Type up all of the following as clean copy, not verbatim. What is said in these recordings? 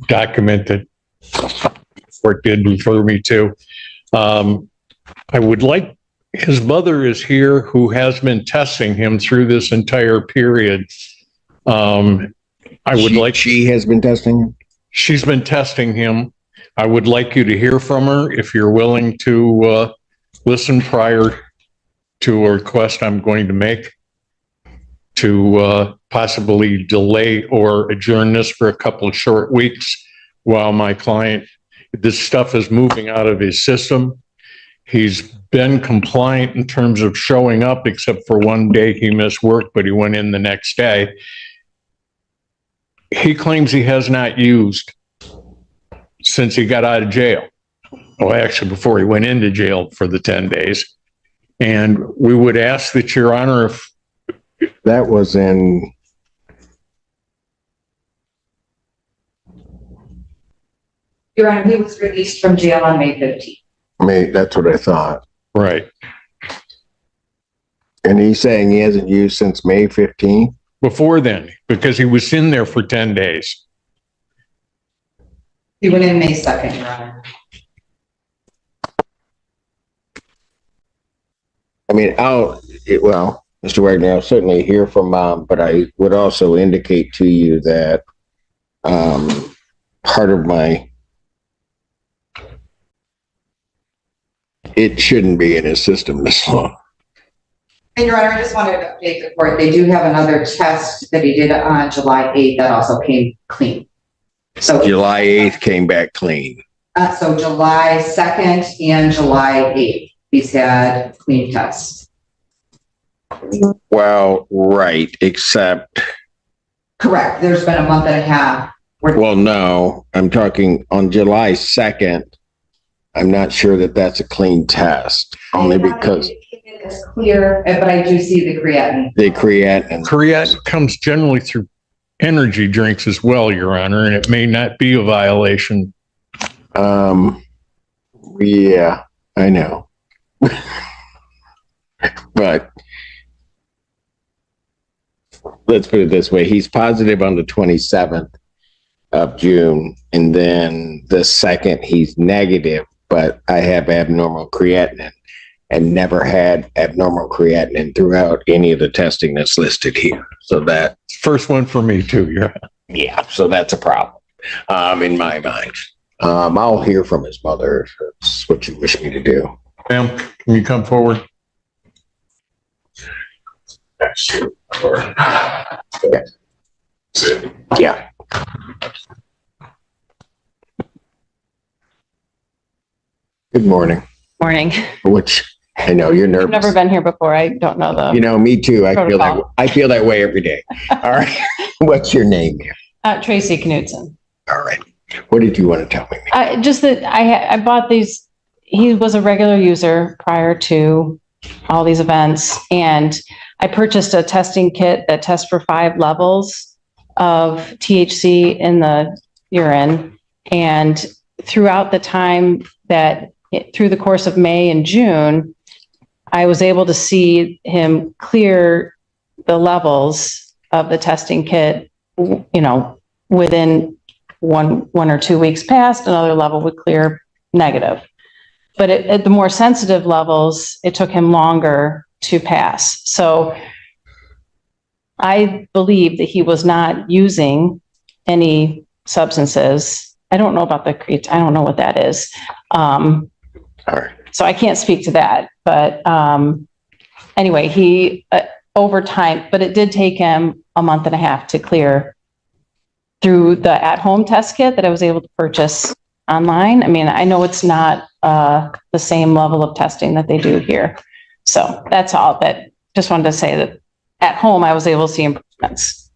document that Fort did refer me to. I would like, his mother is here who has been testing him through this entire period. She has been testing him? She's been testing him. I would like you to hear from her if you're willing to listen prior to a request I'm going to make to possibly delay or adjourn this for a couple of short weeks while my client, this stuff is moving out of his system. He's been compliant in terms of showing up, except for one day he missed work, but he went in the next day. He claims he has not used since he got out of jail. Well, actually, before he went into jail for the 10 days. And we would ask that, Your Honor, if that was in Your Honor, he was released from jail on May 15th. That's what I thought. Right. And he's saying he hasn't used since May 15th? Before then, because he was in there for 10 days. He went in May 2nd, Your Honor. I mean, Mr. Wagner, I'll certainly hear from Mom, but I would also indicate to you that part of it shouldn't be in his system this long. And Your Honor, I just wanted to update the court. They do have another test that he did on July 8th that also came clean. So July 8th came back clean. So July 2nd and July 8th, he's had clean tests. Well, right, except. Correct. There's been a month and a half. Well, no, I'm talking on July 2nd. I'm not sure that that's a clean test, only because it's clear, but I do see the creatinine. Creatinine comes generally through energy drinks as well, Your Honor, and it may not be a violation. Yeah, I know. But let's put it this way. He's positive on the 27th of June, and then the 2nd he's negative, but I have abnormal creatinine and never had abnormal creatinine throughout any of the testing that's listed here. So that first one for me too, yeah. So that's a problem in my mind. I'll hear from his mother if that's what you wish me to do. Ma'am, can you come forward? Yeah. Good morning. Morning. Which I know you're nervous. I've never been here before. I don't know the. You know, me too. Protocol. I feel that way every day. All right. What's your name? Tracy Knudsen. All right. What did you want to tell me? Just that I bought these. He was a regular user prior to all these events, and I purchased a testing kit that tests for 5 levels of THC in the urine. And throughout the time through the course of May and June, I was able to see him clear the levels of the testing kit, within one or 2 weeks past, another level would clear negative. But at the more sensitive levels, it took him longer to pass. So I believe that he was not using any substances. I don't know about the creatine. I don't know what that is. All right. So I can't speak to that. But anyway, he over time, but it did take him a month and a half to clear through the at-home test kit that I was able to purchase online. I mean, I know it's not the same level of testing that they do here. So that's all. That just wanted to say that at home, I was able to see improvements.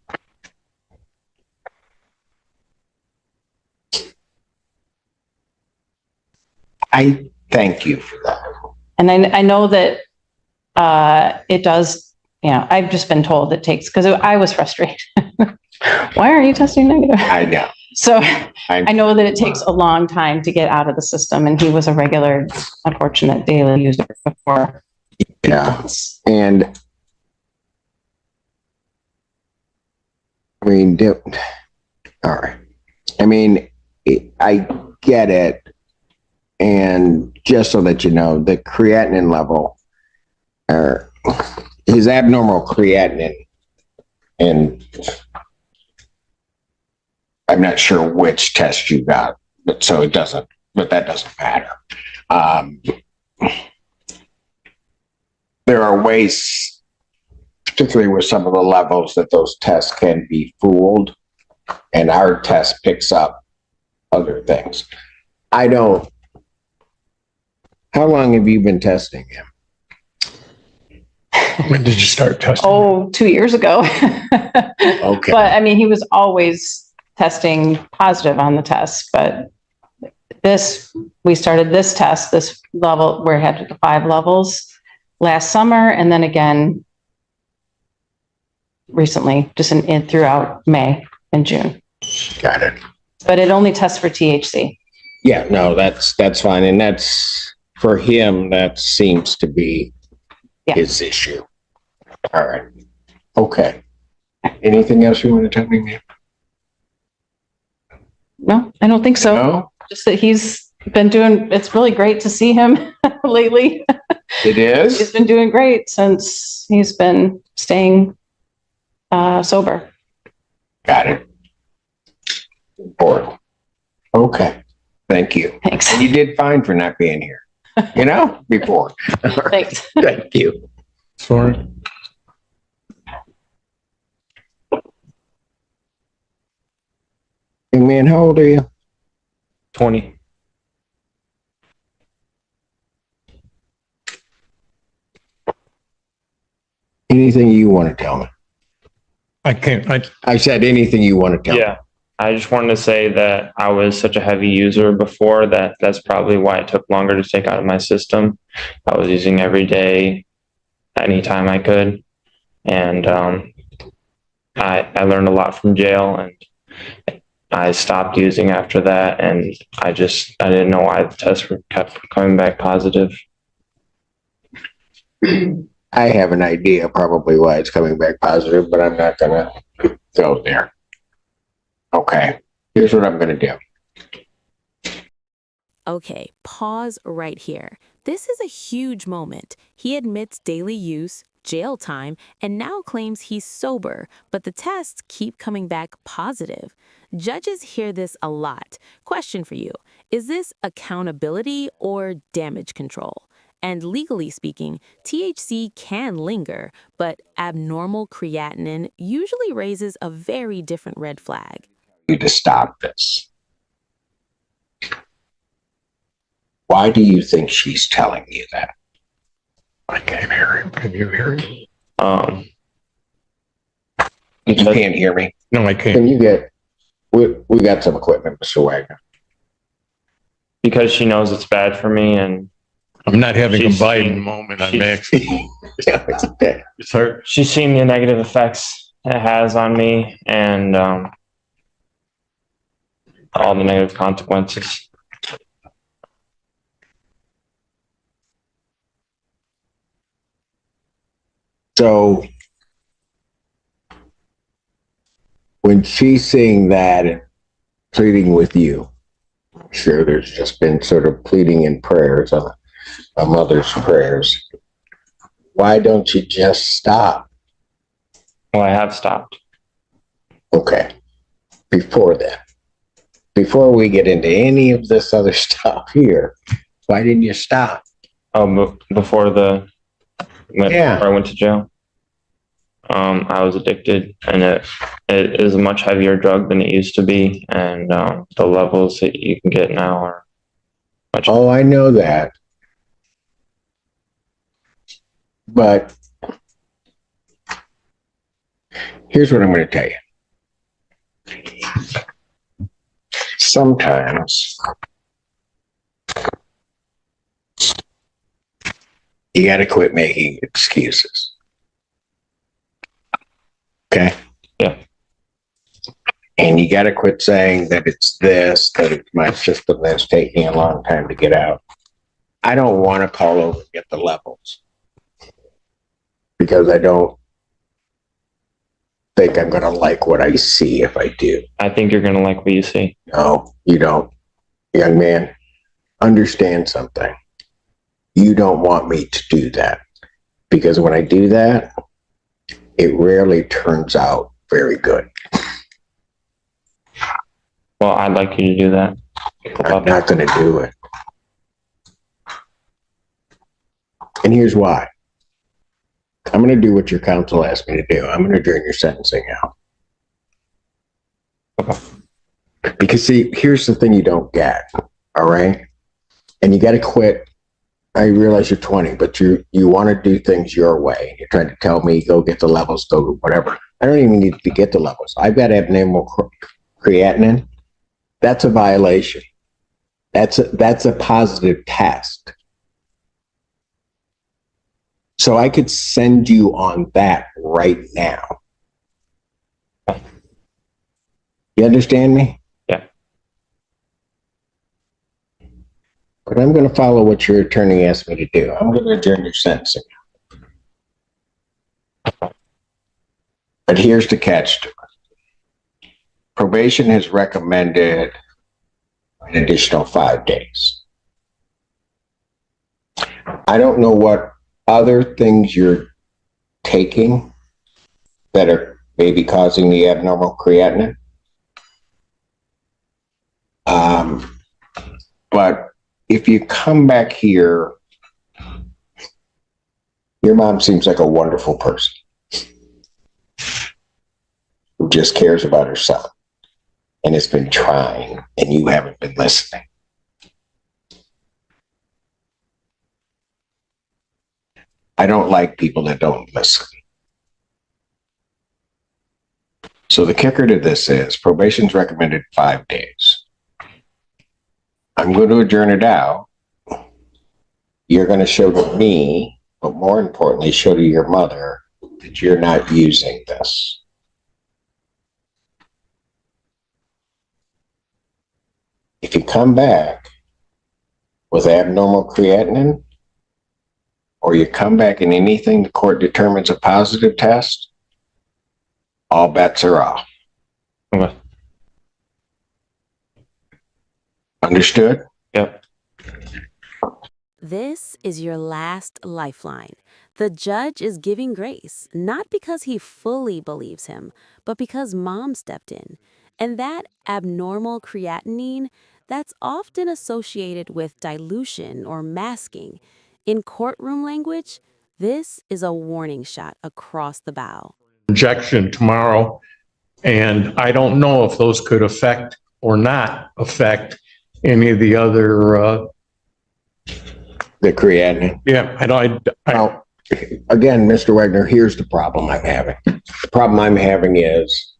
I thank you for that. And I know that it does, I've just been told it takes, because I was frustrated. Why aren't you testing negative? I know. So I know that it takes a long time to get out of the system, and he was a regular, unfortunate daily user before. Yeah. And I mean, all right. I mean, I get it. And just so that you know, the creatinine level, or his abnormal creatinine, and I'm not sure which test you got, but that doesn't matter. There are ways, particularly with some of the levels, that those tests can be fooled, and our test picks up other things. How long have you been testing him? When did you start testing? Oh, 2 years ago. Okay. But I mean, he was always testing positive on the test, but we started this test, this level where it had the 5 levels last summer, and then again recently, just throughout May and June. Got it. But it only tests for THC. Yeah, no, that's fine. And that's, for him, that seems to be his issue. All right. Okay. Anything else you want to tell me, ma'am? No, I don't think so. No? Just that he's been it's really great to see him lately. It is? He's been doing great since he's been staying sober. Got it. Important. Okay. Thank you. Thanks. And you did fine for not being here, before. Thanks. Thank you. Sorry. Young man, how old are you? 20. Anything you want to tell me? I can't, I said anything you want to tell me. Yeah. I just wanted to say that I was such a heavy user before that's probably why it took longer to take out of my system. I was using every day, anytime I could. And I learned a lot from jail, and I stopped using after that. And I didn't know why the tests kept coming back positive. I have an idea probably why it's coming back positive, but I'm not going to go there. Okay, here's what I'm going to do. Okay, pause right here. This is a huge moment. He admits daily use, jail time, and now claims he's sober, but the tests keep coming back positive. Judges hear this a lot. Question for you: is this accountability or damage control? And legally speaking, THC can linger, but abnormal creatinine usually raises a very different red flag. To stop this. Why do you think she's telling you that? I can't hear him. Can you hear him? You can't hear me? No, I Can can't. you we got some equipment, Mr. Wagner. Because she knows it's bad for me, and I'm not having a She's Biden seen- moment. I'm she's- actually, Yeah, it's okay. it's hard. she's seen the negative effects it has on me, and all the negative consequences. So when she's seeing that and pleading with you, I'm sure there's just been sort of pleading in prayers, a mother's prayers. Why don't you just stop? Well, I have stopped. Okay. Before that, before we get into any of this other stuff here, why didn't you stop? Before Yeah. I went to jail, I was addicted, and it is a much heavier drug than it used to be, and the levels that you can get now are much. Oh, I know that. But here's what I'm going to tell you. Sometimes you got to quit making excuses. Okay? Yeah. And you got to quit saying that it's this, that it's my system that's taking a long time to get out. I don't want to call over and get the levels because I don't think I'm going to like what I see if I do. I think you're going to like what you see. No, you don't. Young man, understand something. You don't want me to do that, because when I do that, it rarely turns out very good. Well, I'd like you to do that. I'm not going to do it. And here's why. I'm going to do what your counsel asked me to do. I'm going to adjourn your sentencing out. Because see, here's the thing you don't get, all right? And you got to quit. I realize you're 20, but you want to do things your way. You're trying to tell me, go get the levels, go whatever. I don't even need to get the levels. I've got abnormal creatinine. That's a violation. That's a positive test. So I could send you on that right now. You understand me? Yeah. But I'm going to follow what your attorney asked me to do. I'm going to adjourn your sentencing. But here's the catch to it. Probation has recommended an additional 5 days. I don't know what other things you're taking that are maybe causing the abnormal creatinine. But if you come back here, your mom seems like a wonderful person who just cares about herself and has been trying, and you haven't been listening. I don't like people that don't listen. So the kicker to this is probation's recommended 5 days. I'm going to adjourn it out. You're going to show to me, but more importantly, show to your mother that you're not using this. If you come back with abnormal creatinine, or you come back in anything the court determines a positive test, all bets are off. Okay. Understood? Yep. This is your last lifeline. The judge is giving grace, not because he fully believes him, but because mom stepped in. And that abnormal creatinine, that's often associated with dilution or masking. In courtroom language, this is a warning shot across the bow. Injection tomorrow. And I don't know if those could affect or not affect any of the other, The creatinine. yeah, I don't, Now, again, Mr. Wagner, here's the problem I'm having. The problem I'm having is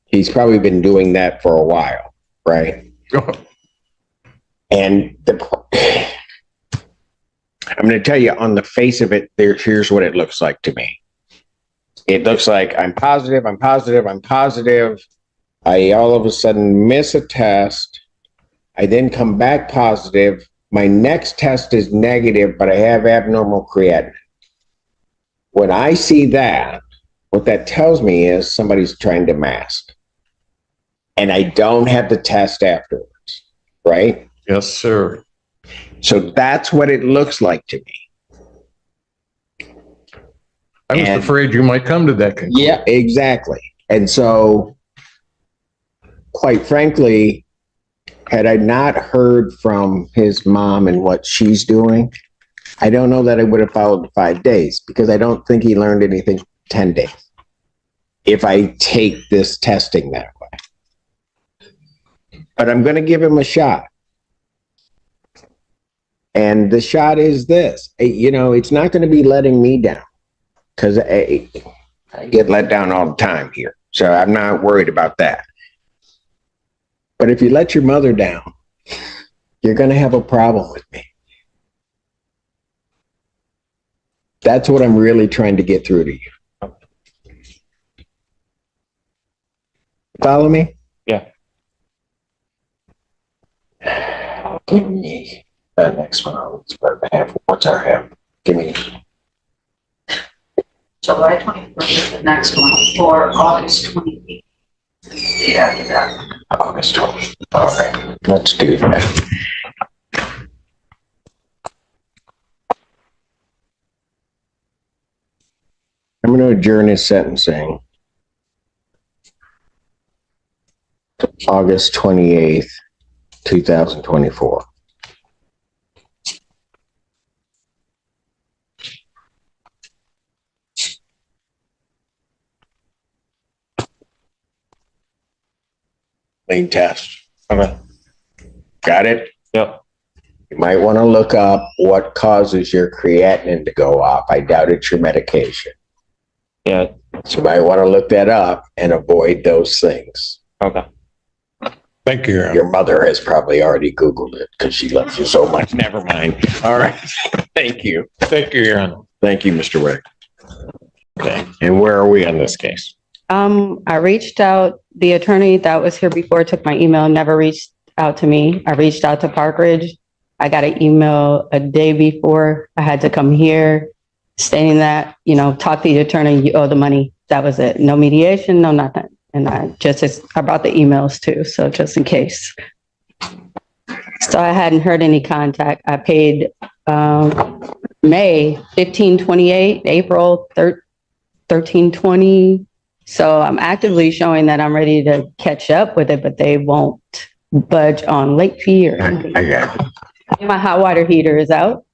he's probably been doing that for a while, right? And I'm going to tell you, on the face of it, here's what it looks like to me. It looks like I'm positive. I all of a sudden miss a test. I then come back positive. My next test is negative, but I have abnormal creatinine. When I see that, what that tells me is somebody's trying to mask. And I don't have the test afterwards, right? yes, sir. So that's what it looks like to me. I was afraid you might come to that conclusion. Yeah, exactly. And so, quite frankly, had I not heard from his mom and what she's doing, I don't know that I would have followed the 5 days, because I don't think he learned anything 10 days if I take this testing that way. But I'm going to give him a shot. And the shot is this. It's not going to be letting me down, because I get let down all the time here. So I'm not worried about that. But if you let your mother down, you're going to have a problem with me. That's what I'm really trying to get through to you. Follow me? Yeah. Give me that next one. What's our have? Give me July 24th is the next one, or August 28th. The after that. August 20th. All right, let's do that. I'm going to adjourn his sentencing to August 28th, 2024. Lane test. Okay. Got it? Yep. You might want to look up what causes your creatinine to go up. I doubt it's your medication. Yeah. So you might want to look that up and avoid those things. Okay. Thank you, Your Honor. Your mother has probably already Googled it because she loves you so much. Never mind. All right. Thank you. Thank you, Your Honor. Thank you, Mr. Wick. Okay. And where are we on this case? I reached out, the attorney that was here before took my email, never reached out to me. I reached out to Park Ridge. I got an email a day before I had to come here stating that, talk to the attorney, you owe the money. That was it. No mediation, no nothing. And I brought the emails too. So just in case. So I hadn't heard any contact. I paid, May 1528, April 1320. So I'm actively showing that I'm ready to catch up with it, but they won't budge on late fee or anything. I got it. And my hot water heater is out.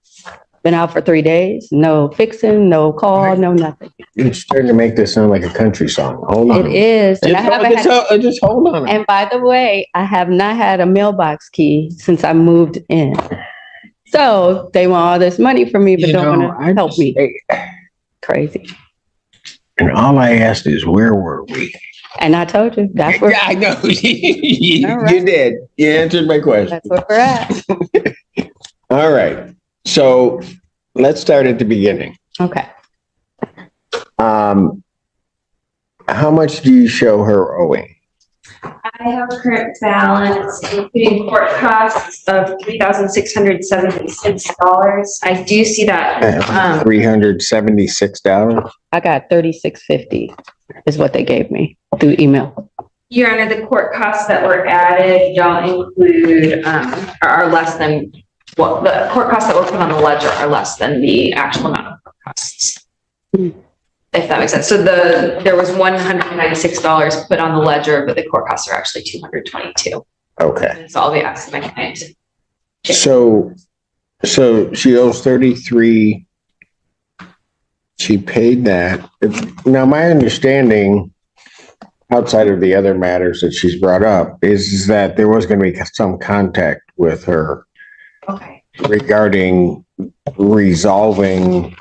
Been out for 3 days. No fixing, no call, no nothing. You're starting to make this sound like a country song. Hold on. It is. And I haven't had, Just hold on. and by the way, I have not had a mailbox key since I moved in. So they want all this money from me, but don't want to help me. Crazy. And all I asked is, where were we? And I told you, that's where, I know. you All right. did. You answered my question. that's where we're at. All right. So let's start at the beginning. Okay. How much do you show her owing? I have a current balance, including court costs, of $3,676. I do see that, $376. I got $36.50 is what they gave me through email. Your Honor, the court costs that were added don't include, are less than, well, the court costs that were put on the ledger are less than the actual amount of court costs. If that makes sense. So there was $196 put on the ledger, but the court costs are actually $222. Okay. That's all we asked my client. So she owes 33. She paid that. Now, my understanding, outside of the other matters that she's brought up, is that there was going to be some contact with her Okay. regarding resolving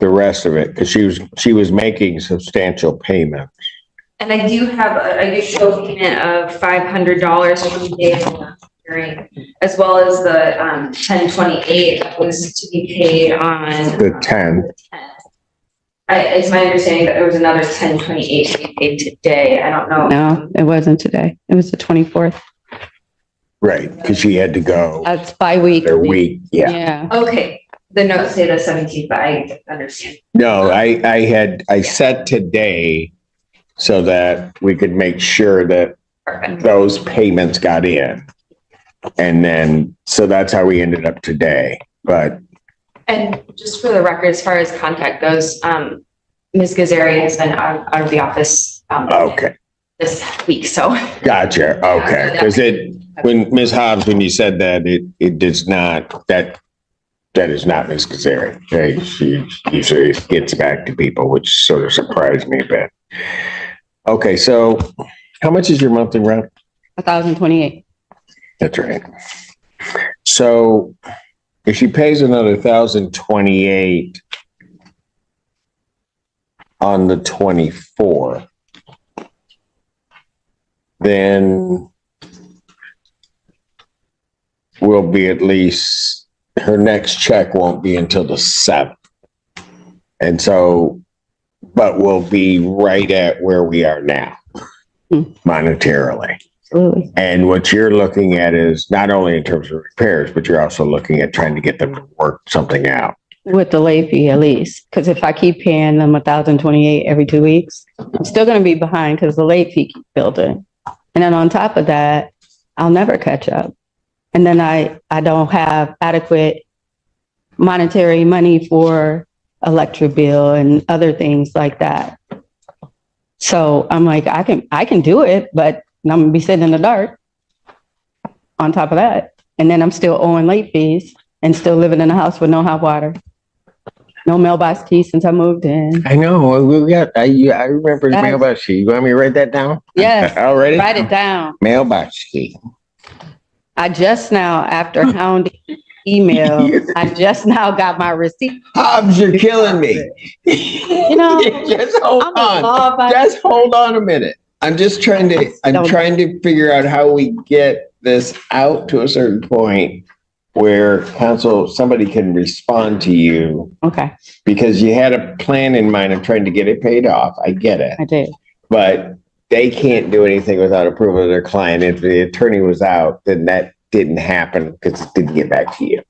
the rest of it, because she was making substantial payments. And I do show a payment of $500 from the day of the hearing, as well as the 1028 that was to be paid on The 10. It's my understanding that there was another 1028 to be paid today. I don't know. No, it wasn't today. It was the 24th. Right, because she had to go That's bi-weekly. their week. Yeah. Yeah. Okay, the notes say the 17th, but I understand. No, I set today so that we could make sure that Perfect. those payments got in. And then, so that's how we ended up today. But And just for the record, as far as contact goes, Ms. Gazari has been out of the office okay, this week, so. gotcha. Okay, because when Ms. Hobbs, when you said that, it does not, that is not Ms. Kazari. Okay, she usually gets back to people, which sort of surprised me a bit. Okay, so how much is your monthly rent? 1,028. That's right. So if she pays another 1,028 on the 24th, then will be at least, her next check won't be until the 7th. And so, but we'll be right at where we are now, monetarily. Absolutely. And what you're looking at is not only in terms of repairs, but you're also looking at trying to get them to work something out. with the late fee at least, because if I keep paying them 1,028 every 2 weeks, I'm still gonna be behind because the late fee keeps building. And then on top of that, I'll never catch up. And then I don't have adequate monetary money for electric bill and other things like that. So I'm like, I can do it, but I'm gonna be sitting in the dark on top of that. And then I'm still owing late fees and still living in a house with no hot water. No mailbox key since I moved in. I know, I remember the mailbox key. You want me to write that down? Yes. Already? Write it down. Mailbox key. I just now, after hounding email, I just now got my receipt. Hobbs, you're killing me. You know, Just hold I'm a on. law-abiding- Just hold on a minute. I'm trying to figure out how we get this out to a certain point where somebody can respond to you, Okay, because you had a plan in mind of trying to get it paid off. I get it. I did. But they can't do anything without approval of their client. If the attorney was out, then that didn't happen because it didn't get back to you.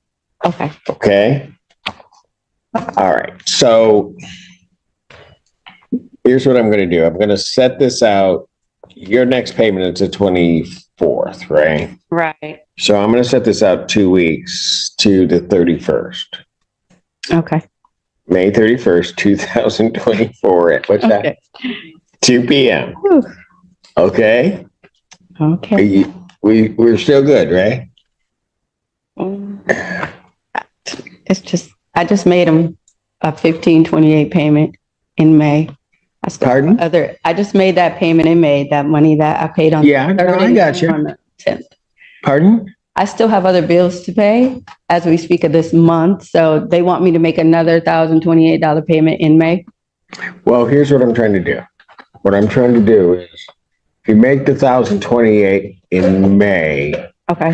Okay, Okay? All right. So here's what I'm going to do. I'm going to set this out. Your next payment is the 24th, right? right. So I'm going to set this out 2 weeks to the 31st. Okay. May 31st, 2024. At what's that? Okay. 2 p.m. Whew. Okay? Okay. We're still good, right? It's just, I just made them a 1528 payment in May. Pardon? I just made that payment in May, that money that I paid on. Yeah, no, I got you. On the 10th. Pardon? I still have other bills to pay as we speak of this month. So they want me to make another $1,028 payment in May. Well, here's what I'm trying to do. What I'm trying to do is, if you make the 1,028 in May, Okay.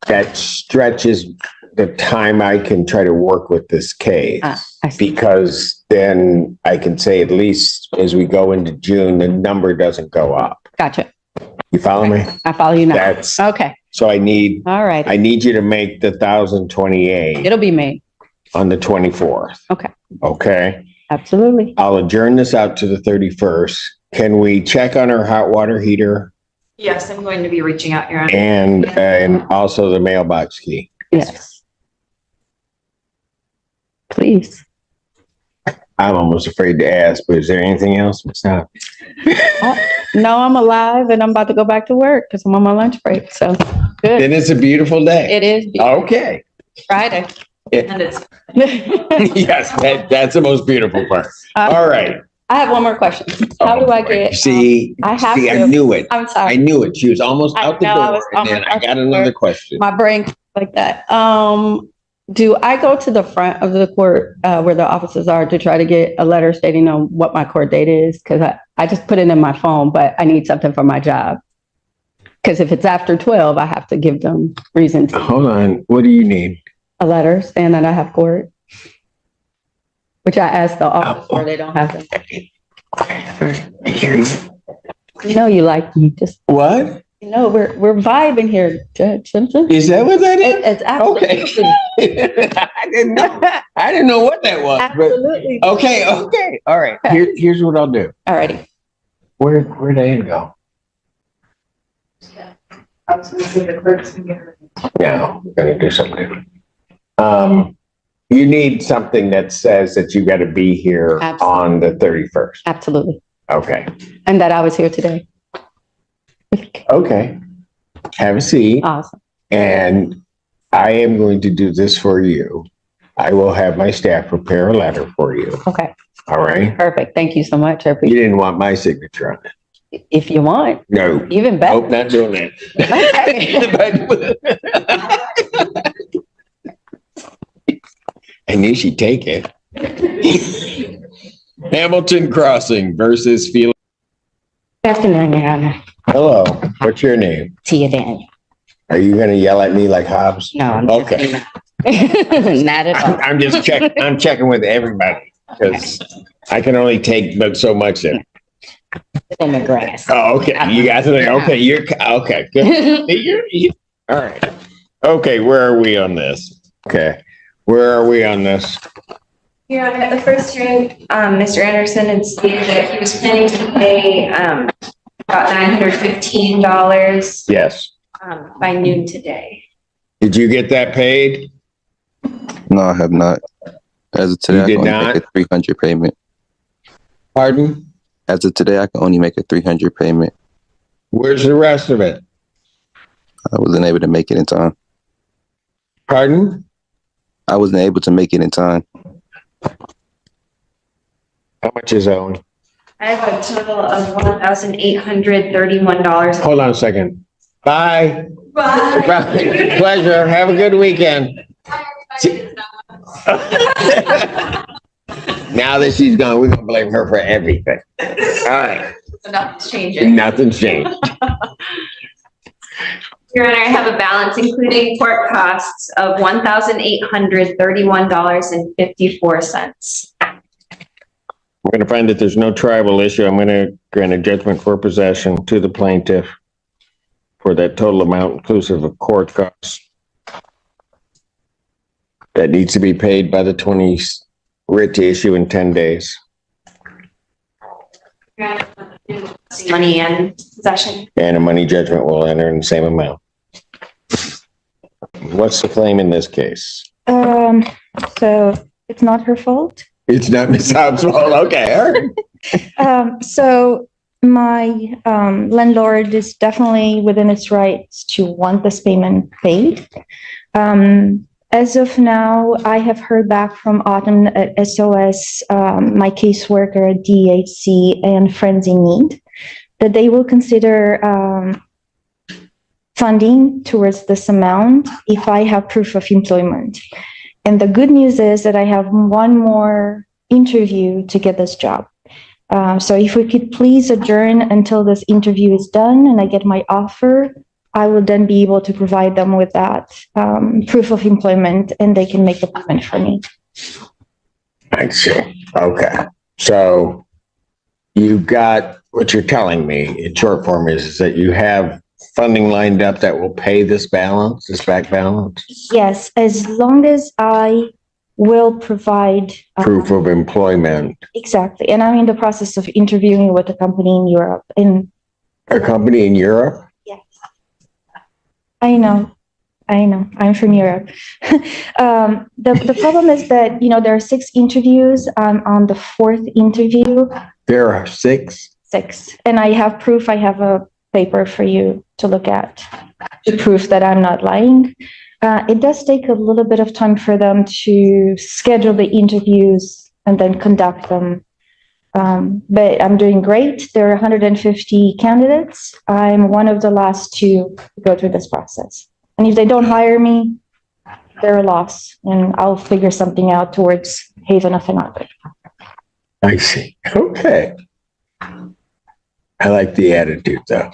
that stretches the time I can try to work with this case. I see. Because then I can say, at least as we go into June, the number doesn't go up. Gotcha. You follow me? I follow you now. That's, Okay. so I need All right. you to make the 1,028 It'll be May. on the 24th. Okay. Okay? Absolutely. I'll adjourn this out to the 31st. Can we check on our hot water heater Yes, I'm going to be reaching out here. and also the mailbox key? Yes. Please. I'm almost afraid to ask, but is there anything else? Stop. No, I'm alive and I'm about to go back to work because I'm on my lunch break. So good. Then it's a beautiful day. It is Okay. Friday. And it's Yes, that's the most beautiful part. All right. I have one more question. How do I get? I knew it. I'm sorry. I knew it. She was almost out the I know, I door. was And then I almost got out the another door. question. My brain like that. Do I go to the front of the court where the offices are to try to get a letter stating on what my court date is? Because I just put it in my phone, but I need something for my job. Because if it's after 12, I have to give them reason to. Hold on. What do you need? A letter saying that I have court. Which I asked the office for, they don't have them. I hear you. You know you like me, just, What? you know, we're vibing here, Judge Simpson. Is that what that is? It's absolutely. Okay. I didn't know what that was. But Absolutely. okay. All right. Here's what I'll do. Alrighty. Where'd Ann go? I was gonna say the clerk's gonna get her. No, we're gonna do something different. You need something that says that you gotta be here on the 31st. Absolutely. Okay. And that I was here today. Okay. Have a seat. Awesome. And I am going to do this for you. I will have my staff prepare a letter for you. Okay. All right? Perfect. Thank you so much. I You appreciate didn't want my signature on it. it. If you want, No. even better. Nope, not doing that. I knew she'd take it. Hamilton Crossing versus Felix. Good afternoon, Your Honor. Hello, what's your name? Tia Daniel. Are you gonna yell at me like Hobbs? No, I'm Okay. not at all. I'm just checking, I'm checking with everybody, because I can only take but so much in. In the grass. Oh, okay, you guys are, okay, okay, good. All right. Okay, where are we on this? Okay, Where are we on this? Your Honor, at the first hearing, Mr. Anderson had stated that he was planning to pay, about $915, Yes. by noon today. Did you get that paid? No, I have not. As of today, You I did can only not? make a 300 payment. Pardon? As of today, I can only make a 300 payment. Where's the rest of it? I wasn't able to make it in time. Pardon? I wasn't able to make it in time. How much is owing? I have a total of $1,831. Hold on a second. Bye. Bye. Pleasure. Have a good weekend. Now that she's gone, we're gonna blame her for everything. All right. So nothing's changing. Nothing's changed. Your Honor, I have a balance including court costs of $1,831.54. We're gonna find that there's no tribal issue. I'm gonna grant a judgment for possession to the plaintiff for that total amount inclusive of court costs that needs to be paid by the 20 writ to issue in 10 days. Money and possession. And a money judgment will enter in the same amount. What's the claim in this case? So it's not her fault. It's not Ms. Hobbs' fault. Okay, all right. So my landlord is definitely within its rights to want this payment paid. As of now, I have heard back from Autumn at SOS, my caseworker at DHC, and Friends in Need, that they will consider funding towards this amount if I have proof of employment. And the good news is that I have one more interview to get this job. So if we could please adjourn until this interview is done and I get my offer, I will then be able to provide them with that proof of employment and they can make the payment for me. I see. Okay. So you've got, what you're telling me in short form is that you have funding lined up that will pay this balance, this back balance? Yes, as long as I will provide Proof of employment. exactly. And I'm in the process of interviewing with a company in Europe. And A company in Europe? yes, I know. I'm from Europe. The problem is that, there are 6 interviews. I'm on the 4th interview. There are 6? 6. And I have proof. I have a paper for you to look at to prove that I'm not lying. It does take a little bit of time for them to schedule the interviews and then conduct them. But I'm doing great. There are 150 candidates. I'm one of the last 2 to go through this process. And if they don't hire me, they're a loss. And I'll figure something out towards Haven of Another. I see. Okay. I like the attitude though.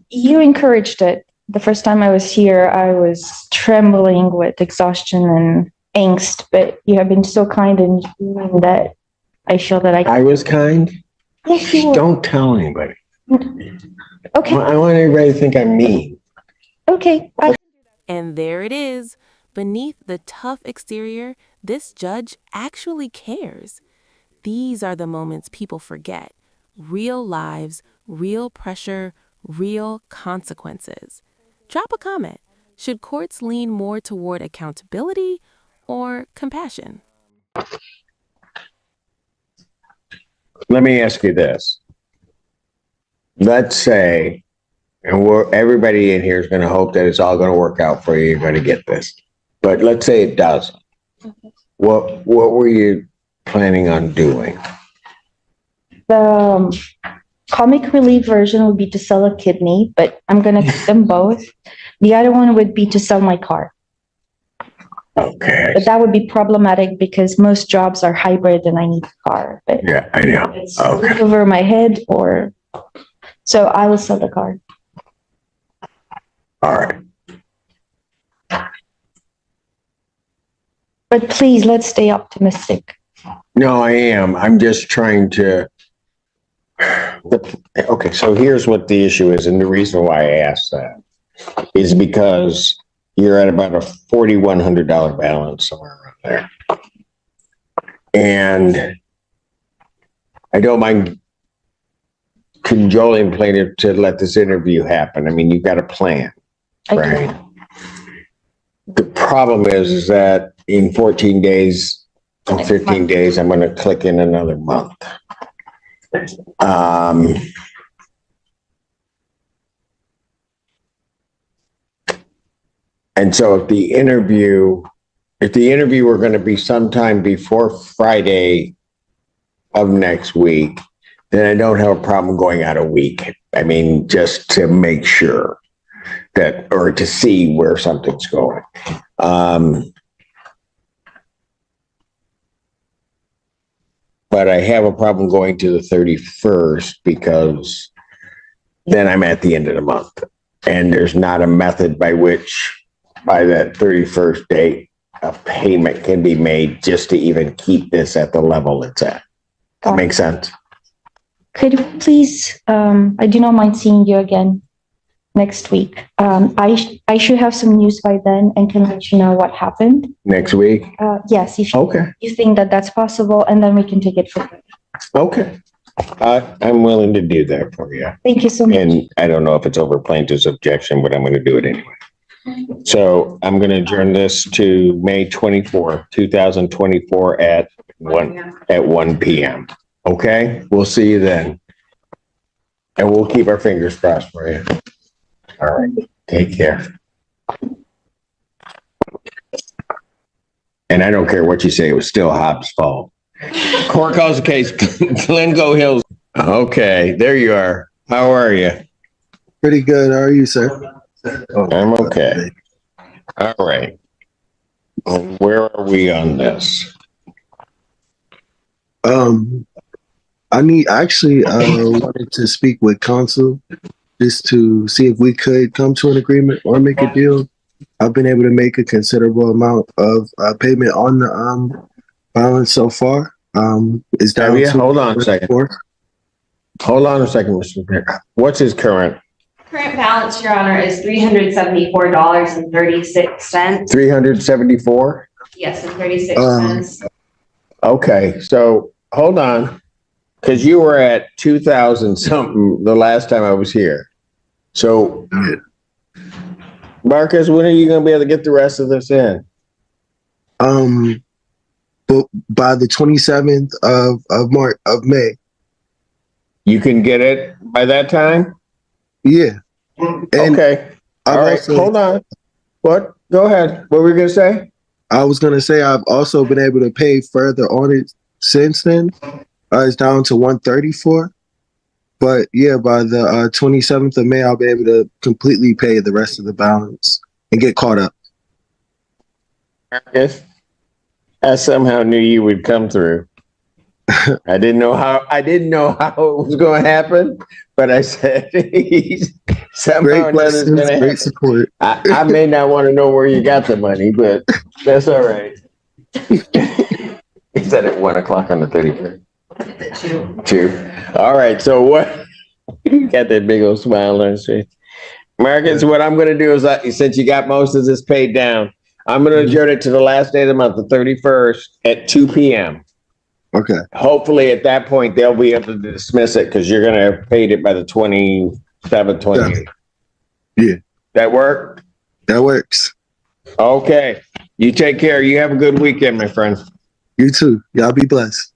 You encouraged it. The first time I was here, I was trembling with exhaustion and angst, but you have been so kind and genuine that I feel that I was kind? Yes, you were. Don't tell anybody. Okay, I want everybody to think I'm mean. okay. And there it is. Beneath the tough exterior, this judge actually cares. These are the moments people forget. Real lives, real pressure, real consequences. Drop a comment. Should courts lean more toward accountability or compassion? Let me ask you this. Let's say, and everybody in here is going to hope that it's all going to work out for you. You're going to get this. But let's say it doesn't. What were you planning on doing? The comic relief version would be to sell a kidney, but I'm going to keep them both. The other one would be to sell my car. Okay. But that would be problematic because most jobs are hybrid and I need a car. But Yeah, I know. it's Okay. over my head so I will sell the car. All right. But please, let's stay optimistic. No, I am. I'm just trying to. Okay, so here's what the issue is, and the reason why I asked that is because you're at about a $4,100 balance, somewhere around there. And I don't mind cajoling plaintiff to let this interview happen. I mean, you've got a plan, right? The problem is that in 14 days, or 15 days, I'm going to click in another month. And so if the interview were going to be sometime before Friday of next week, then I don't have a problem going out a week. I mean, just to make sure that, or to see where something's going. But I have a problem going to the 31st because then I'm at the end of the month. And there's not a method by which, by that 31st date, a payment can be made just to even keep this at the level it's at. That makes sense? Could you please, I do not mind seeing you again next week. I should have some news by then and can let you know what happened. Next week? Yes, if Okay. you think that that's possible, and then we can take it from there. Okay. I'm willing to do that for you. Thank you so much. And I don't know if it's over plaintiff's objection, but I'm going to do it anyway. So I'm going to adjourn this to May 24, 2024 at 1 p.m. Okay, we'll see you then. And we'll keep our fingers crossed for you. All right, take care. And I don't care what you say, it was still Hobbs' fault. Court calls the case, Glencoe Hills. Okay, there you are. How are you? Pretty good. How are you, sir? I'm okay. All right. Where are we on this? I wanted to speak with counsel just to see if we could come to an agreement or make a deal. I've been able to make a considerable amount of payment on the balance so far. Is down to Hold on a second. Hold on a second, Mr. Bear. What's his current? Current balance, Your Honor, is $374.36. 374? Yes, and 36 cents. Okay, so hold on. Because you were at 2,000 something the last time I was here. So, Marcus, when are you going to be able to get the rest of this in? But by the 27th of May. You can get it by that time? Yeah. And okay. All right. Hold on. What? Go ahead. What were you going to say? I was going to say I've also been able to pay further on it since then. It's down to 134. But yeah, by the 27th of May, I'll be able to completely pay the rest of the balance and get caught up. Marcus, I somehow knew you would come through. I didn't know how it was going to happen, but I said somehow Great support. I may not want to know where you got the money, but that's all right. He said at 1 o'clock on the 31st. 2. All right. So what? You got that big old smile on your face. Marcus, what I'm going to do is, since you got most of this paid down, I'm going to adjourn it to the last day of the month, the 31st at 2 p.m. Okay. Hopefully at that point, they'll be able to dismiss it because you're going to have paid it by the 27th, 28th. Yeah. That work? That works. Okay. You take care. You have a good weekend, my friend. You too. Y'all be blessed.